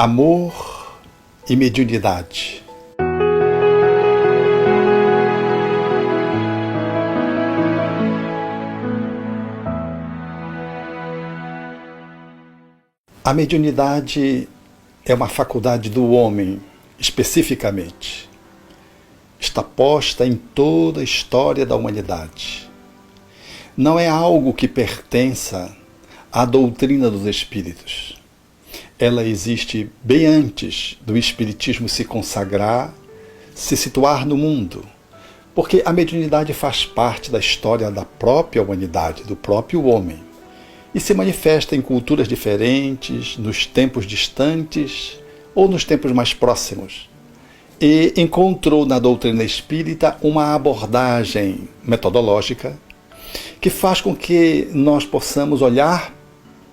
Amor e mediunidade. A mediunidade é uma faculdade do homem, especificamente. Está posta em toda a história da humanidade. Não é algo que pertença à doutrina dos espíritos. Ela existe bem antes do espiritismo se consagrar, se situar no mundo, porque a mediunidade faz parte da história da própria humanidade, do próprio homem, e se manifesta em culturas diferentes, nos tempos distantes ou nos tempos mais próximos. E encontrou na doutrina espírita uma abordagem metodológica que faz com que nós possamos olhar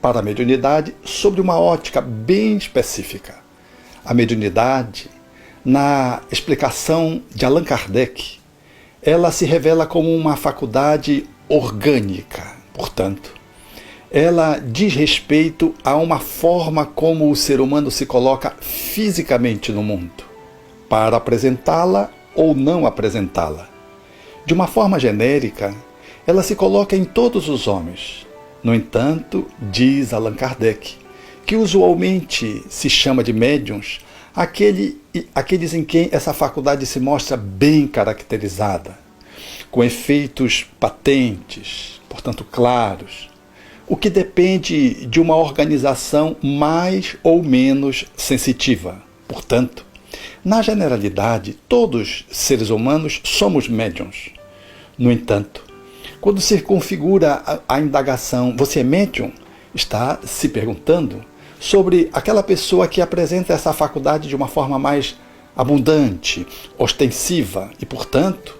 para a mediunidade sobre uma ótica bem específica. A mediunidade, na explicação de Allan Kardec, ela se revela como uma faculdade orgânica. Portanto, ela diz respeito a uma forma como o ser humano se coloca fisicamente no mundo, para apresentá-la ou não apresentá-la. De uma forma genérica, ela se coloca em todos os homens. No entanto, diz Allan Kardec, que usualmente se chama de médiuns aqueles em quem essa faculdade se mostra bem caracterizada, com efeitos patentes, portanto claros, o que depende de uma organização mais ou menos sensitiva. Portanto, na generalidade, todos seres humanos somos médiuns. No entanto, quando se configura a indagação, você é médium? Está se perguntando sobre aquela pessoa que apresenta essa faculdade de uma forma mais abundante, ostensiva e, portanto,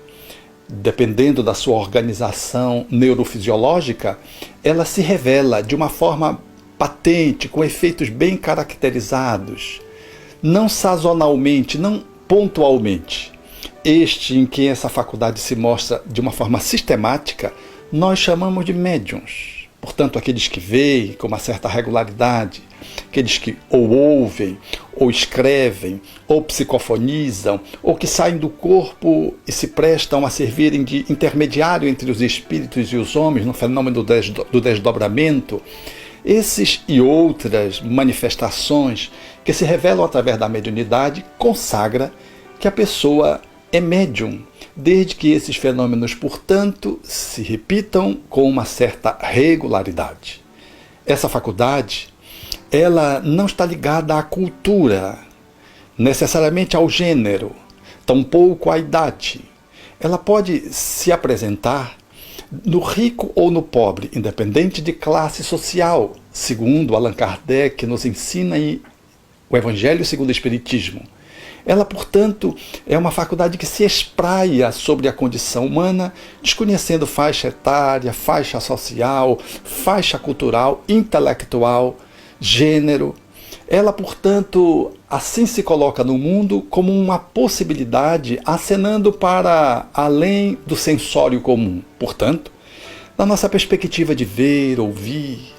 dependendo da sua organização neurofisiológica, ela se revela de uma forma patente, com efeitos bem caracterizados, não sazonalmente, não pontualmente. Este em que essa faculdade se mostra de uma forma sistemática, nós chamamos de médiuns. Portanto, aqueles que veem com uma certa regularidade, aqueles que ou ouvem, ou escrevem, ou psicofonizam, ou que saem do corpo e se prestam a servirem de intermediário entre os espíritos e os homens no fenômeno do desdobramento. Esses e outras manifestações que se revelam através da mediunidade consagra que a pessoa é médium, desde que esses fenômenos, portanto, se repitam com uma certa regularidade. Essa faculdade, ela não está ligada à cultura, necessariamente ao gênero, tampouco à idade. Ela pode se apresentar no rico ou no pobre, independente de classe social, segundo Allan Kardec nos ensina em o Evangelho segundo o Espiritismo. Ela, portanto, é uma faculdade que se espraia sobre a condição humana, desconhecendo faixa etária, faixa social, faixa cultural, intelectual, gênero. Ela, portanto, assim se coloca no mundo como uma possibilidade acenando para além do sensório comum. Portanto, na nossa perspectiva de ver, ouvir,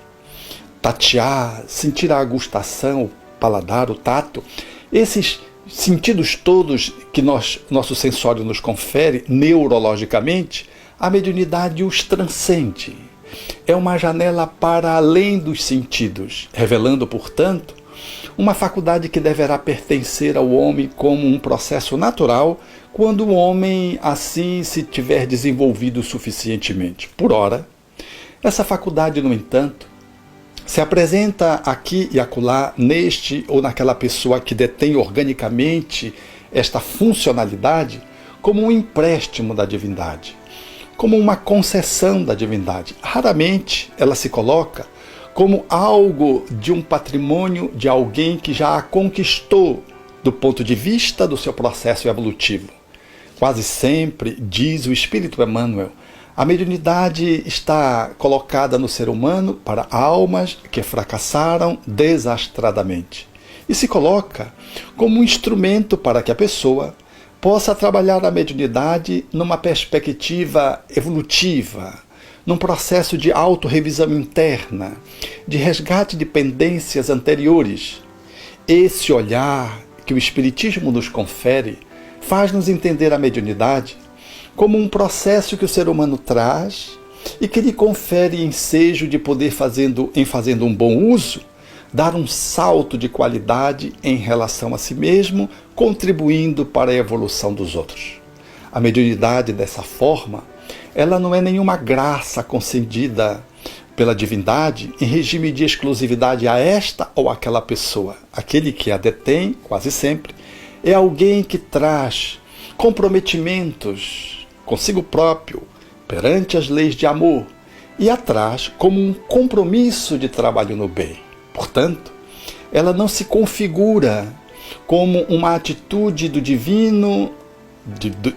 tatear, sentir a gustação, o paladar, o tato, esses sentidos todos que nosso sensório nos confere neurologicamente, a mediunidade os transcende. É uma janela para além dos sentidos, revelando, portanto, uma faculdade que deverá pertencer ao homem como um processo natural quando o homem assim se tiver desenvolvido suficientemente. Por ora, essa faculdade, no entanto, se apresenta aqui e acolá neste ou naquela pessoa que detém organicamente esta funcionalidade como um empréstimo da divindade, como uma concessão da divindade. Raramente ela se coloca como algo de um patrimônio de alguém que já a conquistou do ponto de vista do seu processo evolutivo. Quase sempre, diz o Espírito Emmanuel, a mediunidade está colocada no ser humano para almas que fracassaram desastradamente e se coloca como um instrumento para que a pessoa possa trabalhar a mediunidade numa perspectiva evolutiva, num processo de autorrevisão interna, de resgate de pendências anteriores Esse olhar que o Espiritismo nos confere faz-nos entender a mediunidade como um processo que o ser humano traz e que lhe confere ensejo de poder, em fazendo um bom uso, dar um salto de qualidade em relação a si mesmo, contribuindo para a evolução dos outros. A mediunidade, dessa forma, ela não é nenhuma graça concedida pela divindade em regime de exclusividade a esta ou aquela pessoa. Aquele que a detém, quase sempre, é alguém que traz comprometimentos consigo próprio, perante as leis de amor, e a traz como um compromisso de trabalho no bem. Portanto, ela não se configura como uma atitude do divino,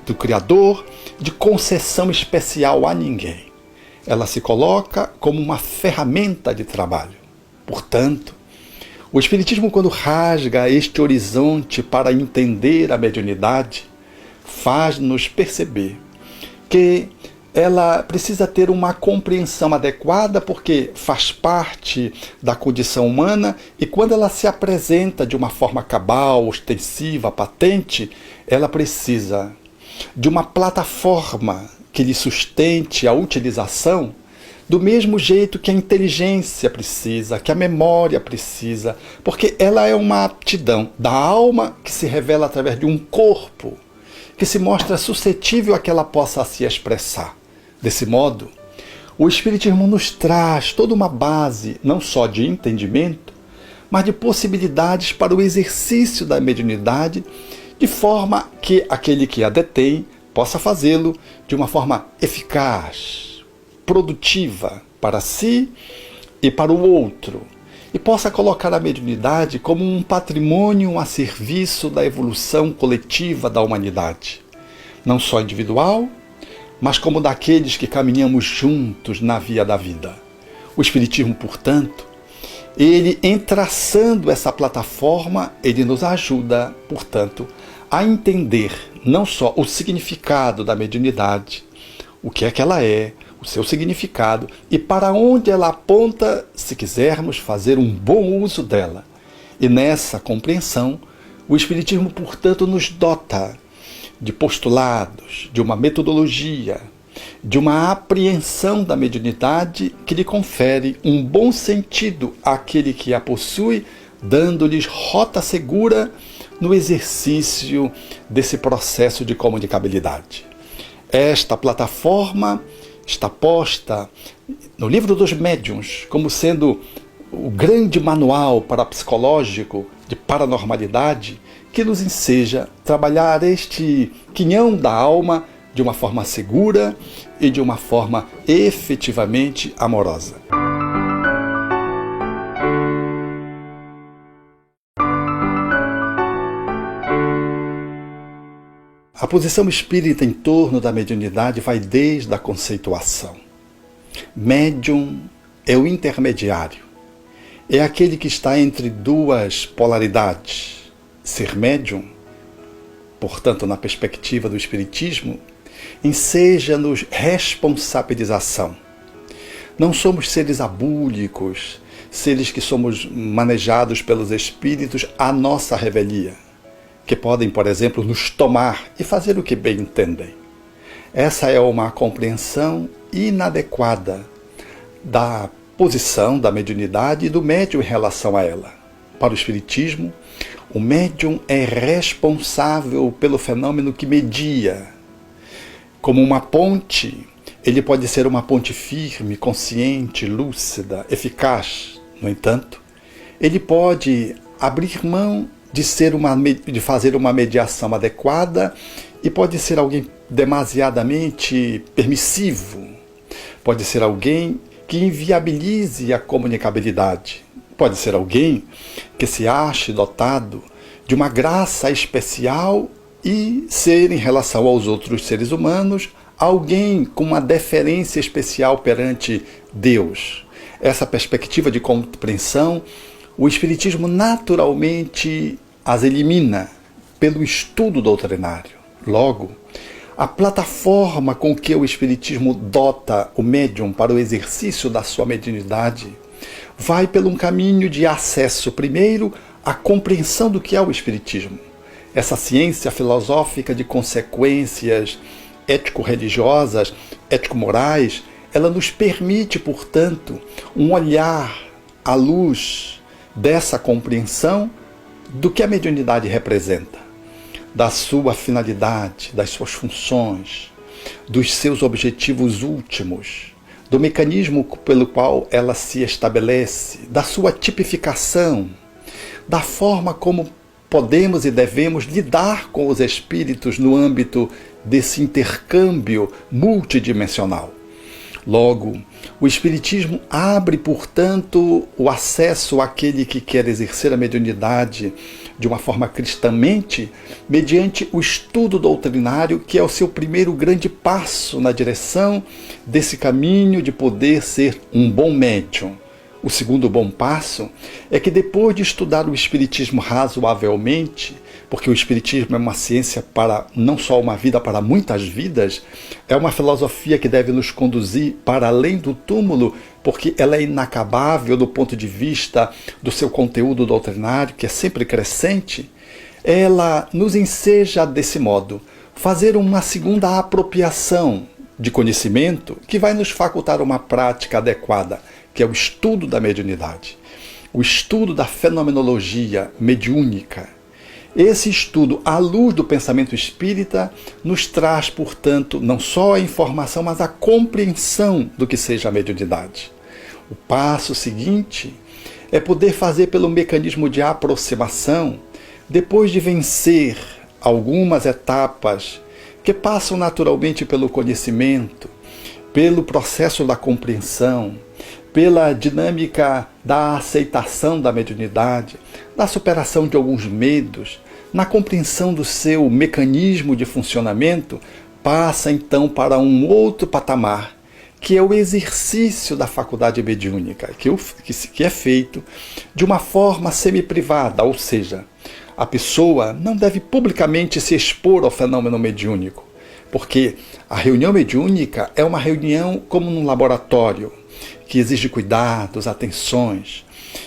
do Criador, de concessão especial a ninguém. Ela se coloca como uma ferramenta de trabalho. Portanto, o Espiritismo, quando rasga este horizonte para entender a mediunidade, faz-nos perceber que ela precisa ter uma compreensão adequada, porque faz parte da condição humana, e quando ela se apresenta de uma forma cabal, ostensiva, patente, ela precisa de uma plataforma que lhe sustente a utilização, do mesmo jeito que a inteligência precisa, que a memória precisa, porque ela é uma aptidão da alma que se revela através de um corpo que se mostra suscetível a que ela possa se expressar. Desse modo, o Espiritismo nos traz toda uma base, não só de entendimento, mas de possibilidades para o exercício da mediunidade, de forma que aquele que a detém possa fazê-lo de uma forma eficaz, produtiva para si e para o outro, e possa colocar a mediunidade como um patrimônio a serviço da evolução coletiva da humanidade, não só individual, mas como daqueles que caminhamos juntos na via da vida. O Espiritismo, portanto, ele, em traçando essa plataforma, ele nos ajuda, portanto, a entender não só o significado da mediunidade, o que é que ela é, o seu significado e para onde ela aponta, se quisermos fazer um bom uso dela. E nessa compreensão, o Espiritismo, portanto, nos dota de postulados, de uma metodologia, de uma apreensão da mediunidade que lhe confere um bom sentido àquele que a possui, dando-lhes rota segura no exercício desse processo de comunicabilidade. Esta plataforma está posta no Livro dos Médiuns como sendo o grande manual parapsicológico de paranormalidade que nos enseja trabalhar este quinhão da alma de uma forma segura e de uma forma efetivamente amorosa. A posição espírita em torno da mediunidade vai desde a conceituação. Médium é o intermediário, é aquele que está entre duas polaridades. Ser médium, portanto, na perspectiva do Espiritismo, enseja-nos responsabilização. Não somos seres abúlicos, seres que somos manejados pelos espíritos à nossa revelia, que podem, por exemplo, nos tomar e fazer o que bem entendem. Essa é uma compreensão inadequada da posição da mediunidade e do médium em relação a ela. Para o Espiritismo, o médium é responsável pelo fenômeno que media. Como uma ponte, ele pode ser uma ponte firme, consciente, lúcida, eficaz. No entanto, ele pode abrir mão de fazer uma mediação adequada e pode ser alguém demasiadamente permissivo. Pode ser alguém que inviabilize a comunicabilidade. Pode ser alguém que se ache dotado de uma graça especial e ser, em relação aos outros seres humanos, alguém com uma deferência especial perante Deus. Essa perspectiva de compreensão, o Espiritismo naturalmente as elimina pelo estudo doutrinário. Logo, a plataforma com que o Espiritismo dota o médium para o exercício da sua mediunidade vai pelo um caminho de acesso, primeiro, a compreensão do que é o Espiritismo. Essa ciência filosófica de consequências ético-religiosas, ético-morais, ela nos permite, portanto, um olhar à luz dessa compreensão do que a mediunidade representa, da sua finalidade, das suas funções, dos seus objetivos últimos, do mecanismo pelo qual ela se estabelece, da sua tipificação, da forma como podemos e devemos lidar com os espíritos no âmbito desse intercâmbio multidimensional. Logo, o Espiritismo abre, portanto, o acesso àquele que quer exercer a mediunidade de uma forma cristamente, mediante o estudo doutrinário, que é o seu primeiro grande passo na direção desse caminho de poder ser um bom médium. O segundo bom passo é que depois de estudar o Espiritismo razoavelmente, porque o Espiritismo é uma ciência para não só uma vida, para muitas vidas, é uma filosofia que deve nos conduzir para além do túmulo, porque ela é inacabável do ponto de vista do seu conteúdo doutrinário, que é sempre crescente. Ela nos enseja desse modo, fazer uma segunda apropriação de conhecimento que vai nos facultar uma prática adequada, que é o estudo da mediunidade, o estudo da fenomenologia mediúnica. Esse estudo, à luz do pensamento espírita, nos traz, portanto, não só a informação, mas a compreensão do que seja a mediunidade. O passo seguinte é poder fazer pelo mecanismo de aproximação, depois de vencer algumas etapas que passam naturalmente pelo conhecimento, pelo processo da compreensão, pela dinâmica da aceitação da mediunidade, da superação de alguns medos, na compreensão do seu mecanismo de funcionamento, passa então para um outro patamar, que é o exercício da faculdade mediúnica, que é feito de uma forma semi-privada, ou seja, a pessoa não deve publicamente se expor ao fenômeno mediúnico, porque a reunião mediúnica é uma reunião como num laboratório, que exige cuidados, atenções,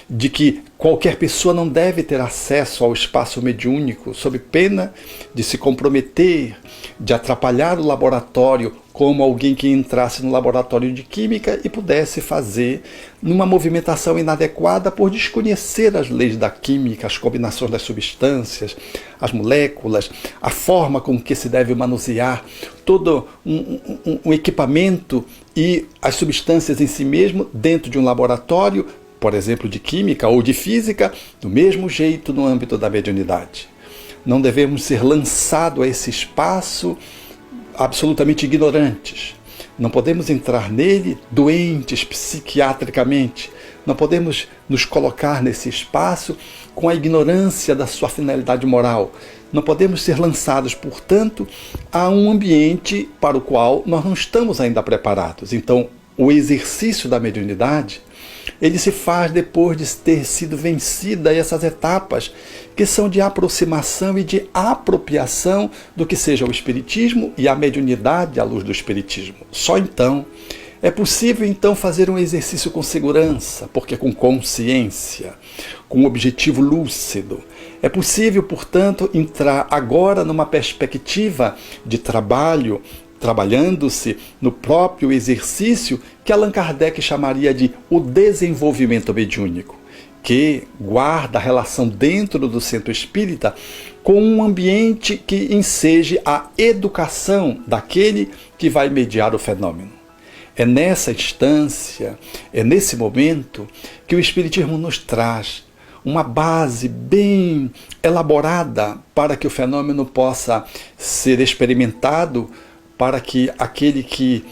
de que qualquer pessoa não deve ter acesso ao espaço mediúnico sob pena de se comprometer, de atrapalhar o laboratório, como alguém que entrasse no laboratório de química e pudesse fazer numa movimentação inadequada por desconhecer as leis da química, as combinações das substâncias, as moléculas, a forma com que se deve manusear todo um equipamento e as substâncias em si mesmo dentro de um laboratório, por exemplo, de química ou de física, do mesmo jeito no âmbito da mediunidade. Não devemos ser lançados a esse espaço absolutamente ignorantes. Não podemos entrar nele doentes psiquiatricamente. Não podemos nos colocar nesse espaço com a ignorância da sua finalidade moral. Não podemos ser lançados, portanto, a um ambiente para o qual nós não estamos ainda preparados. Então, o exercício da mediunidade, ele se faz depois de ter sido vencida essas etapas que são de aproximação e de apropriação do que seja o Espiritismo e a mediunidade à luz do Espiritismo. Só então é possível então fazer um exercício com segurança, porque com consciência, com um objetivo lúcido. É possível, portanto, entrar agora numa perspectiva de trabalho, trabalhando-se no próprio exercício que Allan Kardec chamaria de o desenvolvimento mediúnico, que guarda a relação dentro do centro espírita com um ambiente que enseje a educação daquele que vai mediar o fenômeno. É nessa instância, é nesse momento que o Espiritismo nos traz uma base bem elaborada para que o fenômeno possa ser experimentado, para que aquele que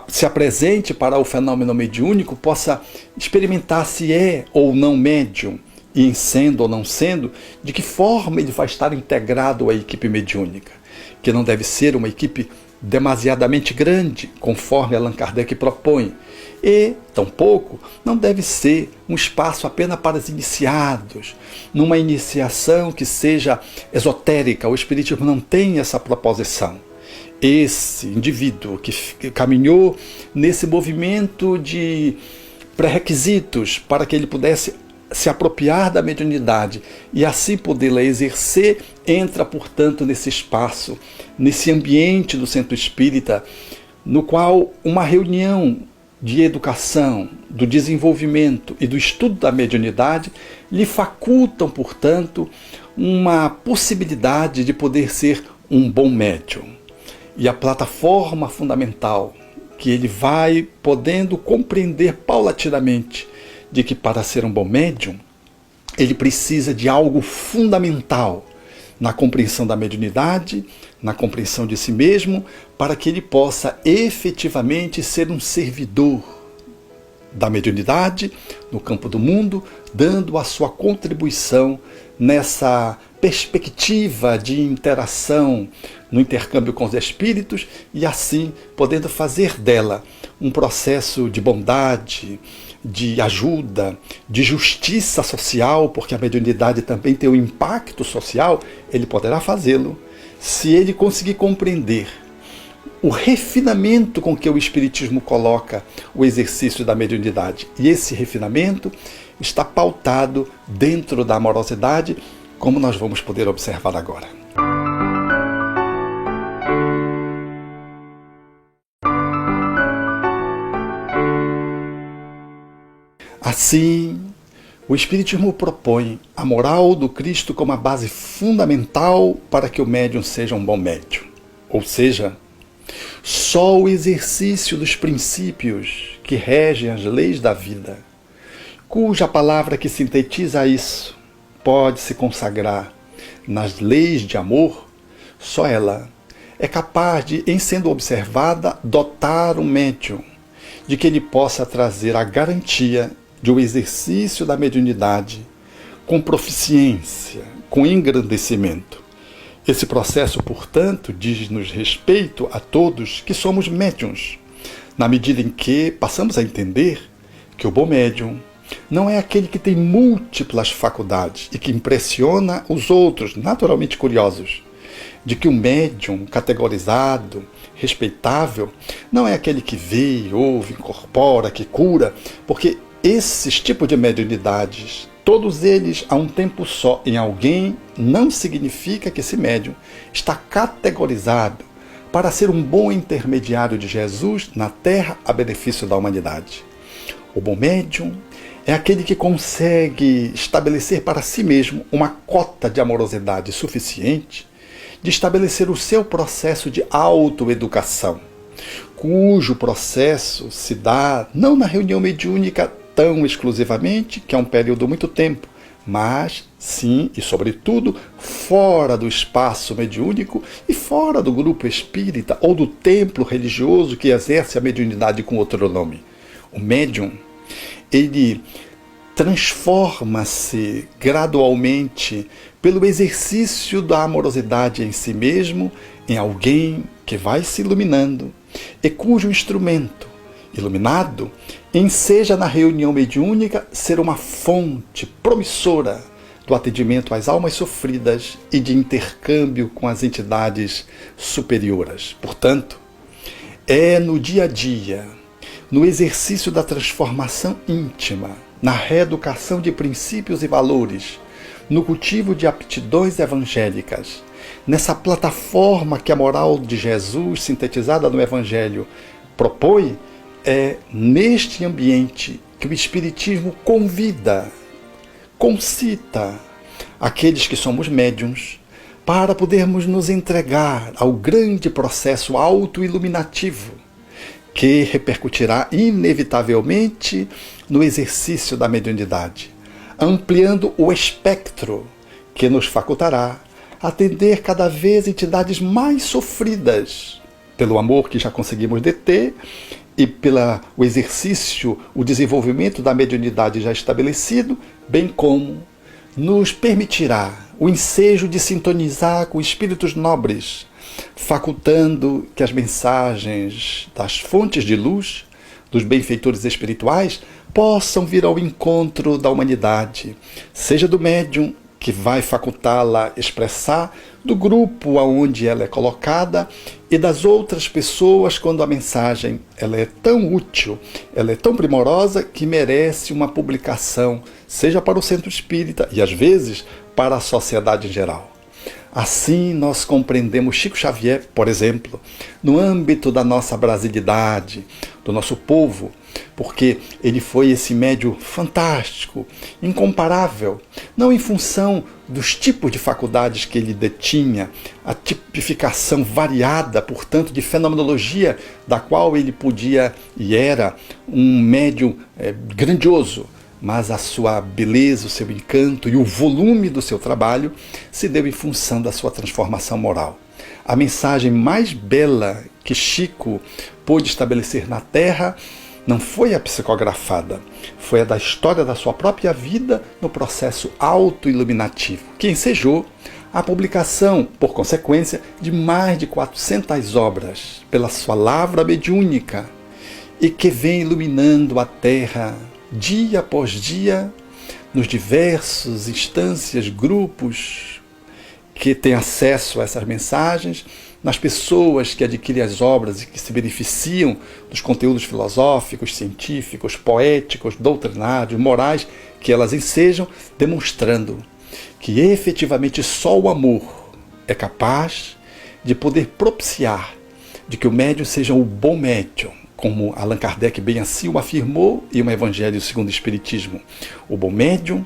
se apresente para o fenômeno mediúnico possa experimentar se é ou não médium, e em sendo ou não sendo, de que forma ele vai estar integrado à equipe mediúnica, que não deve ser uma equipe demasiadamente grande, conforme Allan Kardec propõe, e, tampouco, não deve ser um espaço apenas para os iniciados, numa iniciação que seja esotérica. O Espiritismo não tem essa proposição. Esse indivíduo que caminhou nesse movimento de pré-requisitos para que ele pudesse se apropriar da mediunidade e assim podê-la exercer, entra, portanto, nesse espaço, nesse ambiente do centro espírita, no qual uma reunião de educação, do desenvolvimento e do estudo da mediunidade lhe facultam, portanto, uma possibilidade de poder ser um bom médium. E a plataforma fundamental que ele vai podendo compreender paulatinamente de que para ser um bom médium, ele precisa de algo fundamental na compreensão da mediunidade, na compreensão de si mesmo, para que ele possa efetivamente ser um servidor da mediunidade no campo do mundo, dando a sua contribuição nessa perspectiva de interação no intercâmbio com os espíritos e assim podendo fazer dela um processo de bondade, de ajuda, de justiça social, porque a mediunidade também tem um impacto social. Ele poderá fazê-lo se ele conseguir compreender o refinamento com que o Espiritismo coloca o exercício da mediunidade. E esse refinamento está pautado dentro da amorosidade, como nós vamos poder observar agora. Assim, o Espiritismo propõe a moral do Cristo como a base fundamental para que o médium seja um bom médium. Ou seja, só o exercício dos princípios que regem as leis da vida, cuja palavra que sintetiza isso pode se consagrar nas leis de amor, só ela é capaz de, em sendo observada, dotar o médium de que ele possa trazer a garantia de um exercício da mediunidade com proficiência, com engrandecimento. Esse processo, portanto, diz-nos respeito a todos que somos médiuns, na medida em que passamos a entender que o bom médium não é aquele que tem múltiplas faculdades e que impressiona os outros, naturalmente curiosos, de que o médium categorizado, respeitável, não é aquele que vê, ouve, incorpora, que cura, porque esses tipos de mediunidades, todos eles a um tempo só em alguém, não significa que esse médium está categorizado para ser um bom intermediário de Jesus na Terra a benefício da humanidade. O bom médium é aquele que consegue estabelecer para si mesmo uma cota de amorosidade suficiente de estabelecer o seu processo de autoeducação, cujo processo se dá não na reunião mediúnica tão exclusivamente, que é um período muito tempo, mas sim e sobretudo fora do espaço mediúnico e fora do grupo espírita ou do templo religioso que exerce a mediunidade com outro nome. O médium, ele transforma-se gradualmente pelo exercício da amorosidade em si mesmo em alguém que vai se iluminando e cujo instrumento iluminado enseja na reunião mediúnica ser uma fonte promissora do atendimento às almas sofridas e de intercâmbio com as entidades superiores. Portanto, é no dia a dia, no exercício da transformação íntima, na reeducação de princípios e valores, no cultivo de aptidões evangélicas, nessa plataforma que a moral de Jesus, sintetizada no Evangelho, propõe, é neste ambiente que o Espiritismo convida, concita aqueles que somos médiuns para podermos nos entregar ao grande processo autoiluminativo que repercutirá inevitavelmente no exercício da mediunidade, ampliando o espectro que nos facultará atender cada vez entidades mais sofridas pelo amor que já conseguimos deter e pelo exercício, o desenvolvimento da mediunidade já estabelecido, bem como nos permitirá o ensejo de sintonizar com espíritos nobres, facultando que as mensagens das fontes de luz, dos benfeitores espirituais, possam vir ao encontro da humanidade, seja do médium, que vai facultá-la expressar do grupo aonde ela é colocada e das outras pessoas quando a mensagem ela é tão útil, ela é tão primorosa que merece uma publicação, seja para o centro espírita e às vezes para a sociedade em geral. Assim nós compreendemos Chico Xavier, por exemplo, no âmbito da nossa brasilidade, do nosso povo, porque ele foi esse médium fantástico, incomparável, não em função dos tipos de faculdades que ele detinha, a tipificação variada, portanto, de fenomenologia da qual ele podia e era um médium grandioso, mas a sua beleza, o seu encanto e o volume do seu trabalho se deu em função da sua transformação moral. A mensagem mais bela que Chico pôde estabelecer na Terra não foi a psicografada, foi a da história da sua própria vida no processo auto-iluminativo, que ensejou a publicação, por consequência, de mais de 400 obras pela sua lavra mediúnica e que vem iluminando a Terra dia após dia, nos diversos instâncias, grupos que têm acesso a essas mensagens, nas pessoas que adquirem as obras e que se beneficiam dos conteúdos filosóficos, científicos, poéticos, doutrinários, morais que elas ensejam, demonstrando que efetivamente só o amor é capaz de poder propiciar de que o médium seja um bom médium, como Allan Kardec bem assim o afirmou em um Evangelho segundo o Espiritismo. O bom médium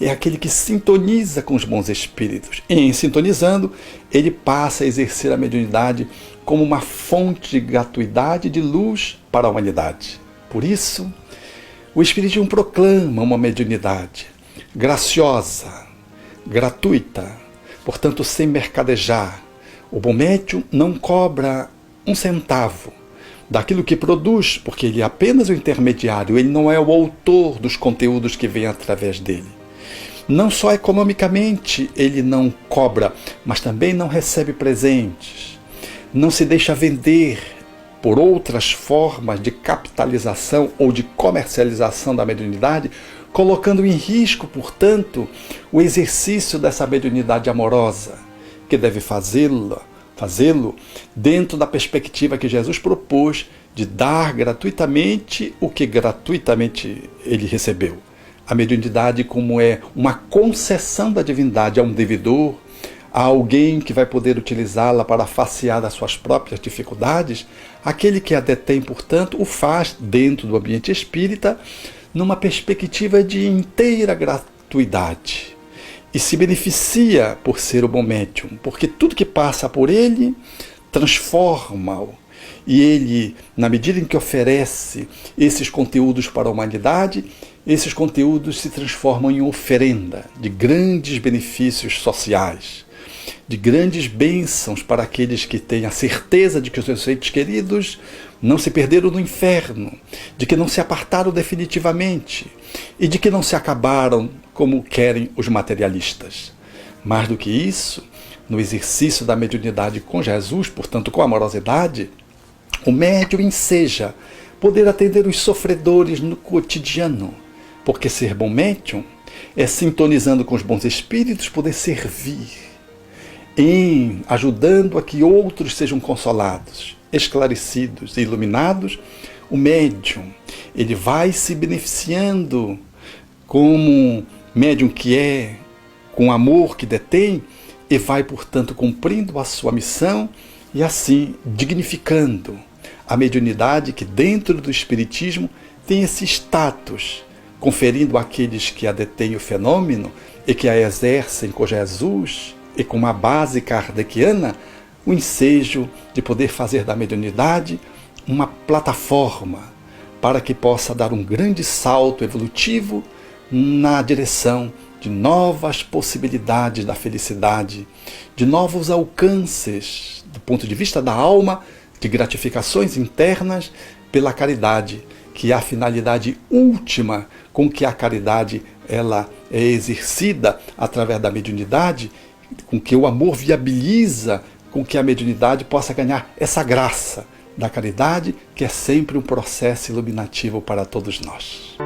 é aquele que sintoniza com os bons espíritos. E em sintonizando, ele passa a exercer a mediunidade como uma fonte de gratuidade e de luz para a humanidade. Por isso, o Espiritismo proclama uma mediunidade graciosa, gratuita, portanto sem mercadejar. O bom médium não cobra um centavo daquilo que produz, porque ele é apenas o intermediário, ele não é o autor dos conteúdos que vêm através dele. Não só economicamente ele não cobra, mas também não recebe presentes, não se deixa vender por outras formas de capitalização ou de comercialização da mediunidade, colocando em risco, portanto, o exercício dessa mediunidade amorosa, que deve fazê-lo dentro da perspectiva que Jesus propôs de dar gratuitamente o que gratuitamente ele recebeu. A mediunidade como é uma concessão da divindade a um devedor, a alguém que vai poder utilizá-la para facear das suas próprias dificuldades, aquele que a detém, portanto, o faz dentro do ambiente espírita, numa perspectiva de inteira gratuidade. E se beneficia por ser o bom médium, porque tudo que passa por ele transforma-o. E ele, na medida em que oferece esses conteúdos para a humanidade, esses conteúdos se transformam em oferenda de grandes benefícios sociais, de grandes bênçãos para aqueles que têm a certeza de que os seus entes queridos não se perderam no inferno, de que não se apartaram definitivamente e de que não se acabaram como querem os materialistas. Mais do que isso, no exercício da mediunidade com Jesus, portanto com amorosidade, o médium enseja poder atender os sofredores no cotidiano, porque ser bom médium é, sintonizando com os bons espíritos, poder servir, em ajudando a que outros sejam consolados, esclarecidos e iluminados. O médium, ele vai se beneficiando como médium que é, com o amor que detém, e vai, portanto, cumprindo a sua missão e assim dignificando a mediunidade que dentro do Espiritismo tem esse status, conferindo àqueles que a detêm o fenômeno e que a exercem com Jesus e com uma base kardeciana, o ensejo de poder fazer da mediunidade uma plataforma para que possa dar um grande salto evolutivo na direção de novas possibilidades da felicidade, de novos alcances do ponto de vista da alma, de gratificações internas pela caridade, que é a finalidade última com que a caridade ela é exercida através da mediunidade, com que o amor viabiliza com que a mediunidade possa ganhar essa graça da caridade, que é sempre um processo iluminativo para todos nós.